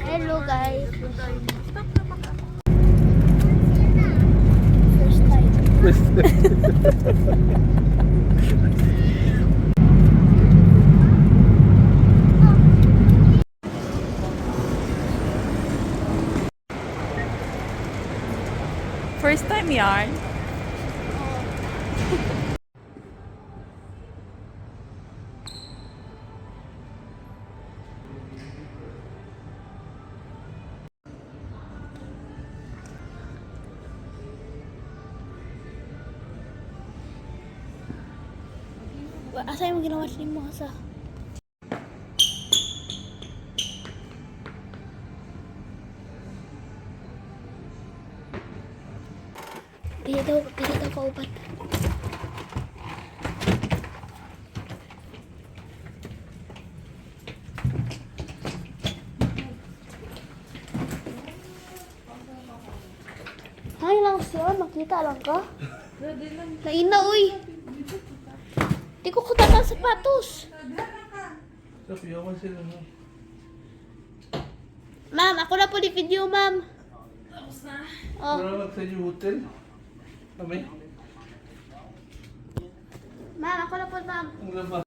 Hello guys. First time. First time yarn. Asa yung ginawa siya mo asa? Pili daw kaupat. Hay lang siya, makita lang ka. Laina uy. Di ko kutatan sapatos. Ma'am, ako na po di video, ma'am. Tapos na? Oh. Wala sa inyo hotel? Kami? Ma'am, ako na po, ma'am. Ang labas.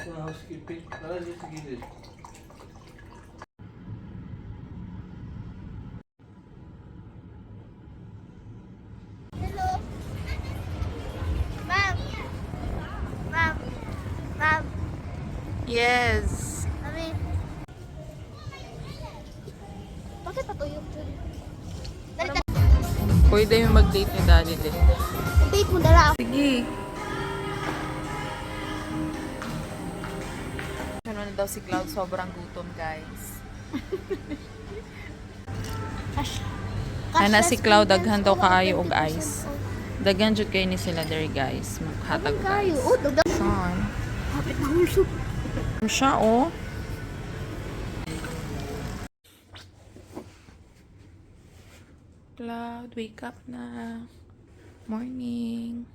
Housekeeping. Tara dito sa gilid. Hello. Ma'am. Ma'am. Ma'am. Yes. Mami. Bakit patuyok dyan? Dali ka. Pwede yung mag-date ni Daddy din. Date mo, dala ako. Sige. Ano na daw si Cloud, sobrang gutom, guys. Ana si Cloud, daghan daw kaayo og ice. Daghan jud kay ni sila there, guys. Maghatag og Kayo. ice. Oh, dugdang. Saan? Kapit na hulso. Siya, oh. Cloud, wake up na. Morning.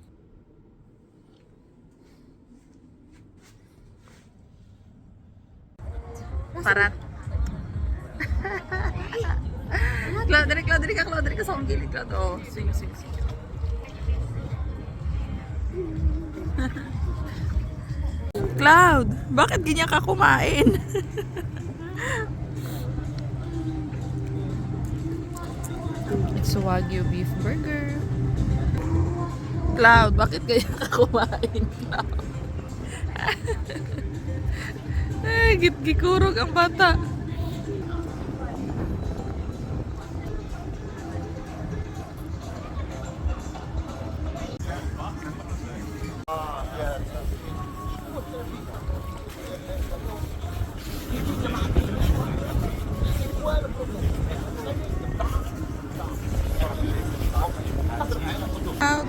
Parat. Cloud, dali ka sa akong gilid, Cloud. Oh, swing. Cloud, bakit ganyan ka kumain? It's a Wagyu beef burger. Cloud, bakit ganyan ka kumain, Cloud? Ay, gikurog ang bata. Out.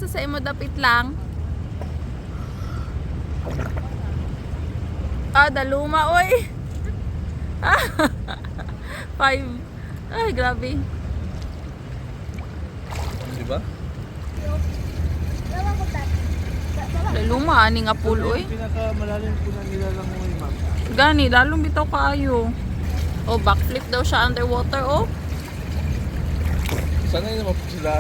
Sa imo dapit lang. Daluma oy. 5. Ay, grabe. Di ba? Daluma ani nga pool oy. Pinakamalalim po na nilalang mo yung ma'am. Gani, dalong bitaw kaayo. Oh, backflip daw siya underwater, oh. Sana yun naman po sila.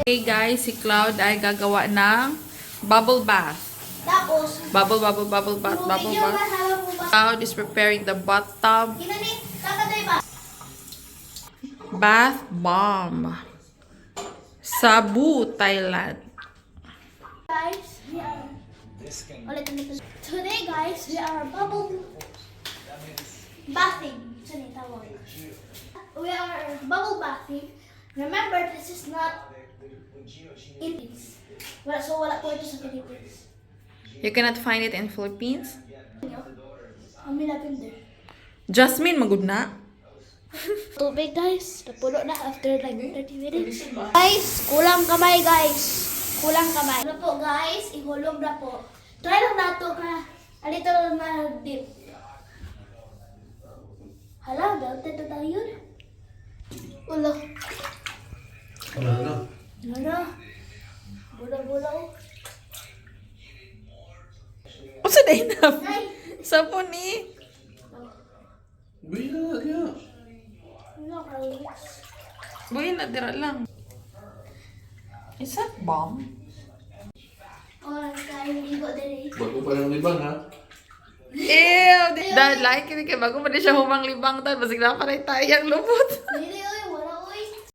Okay guys, si Cloud ay gagawa ng bubble bath. Tapos, Bubble bath. Cloud is preparing the bathtub ginanit, kakaday ba? bath bomb. Cebu, Thailand. Guys, we are... Ulit. Today guys, we are bubble bathing. Saan yung tawag? We are bubble bathing. Remember, this is not Philippines. Wala po ito sa Philippines. You cannot find it in Philippines? Ang milapin there. Jasmine, magud na. Tubig guys, napuno na after like 30 minutes. Guys, kulang kamay guys. Kulang kamay. Ano po guys, ihulog na po. Try lang nato ka. Alito lang na dip. Hala, dati ito tayo. Ulo. Ano? Ano? Bula-bula oh. Unsa na enough? Ay! Sapon ni. Buhay na niya. Ano ka, Alex? Buhay na dira lang. Is that bomb? Oh, kaya ligo din eh. Bago pa yung libang ha. Ew! Dad, like kini kay bago pa di siya humang libang dad. Basig na pa rin tayang lubot. Dili,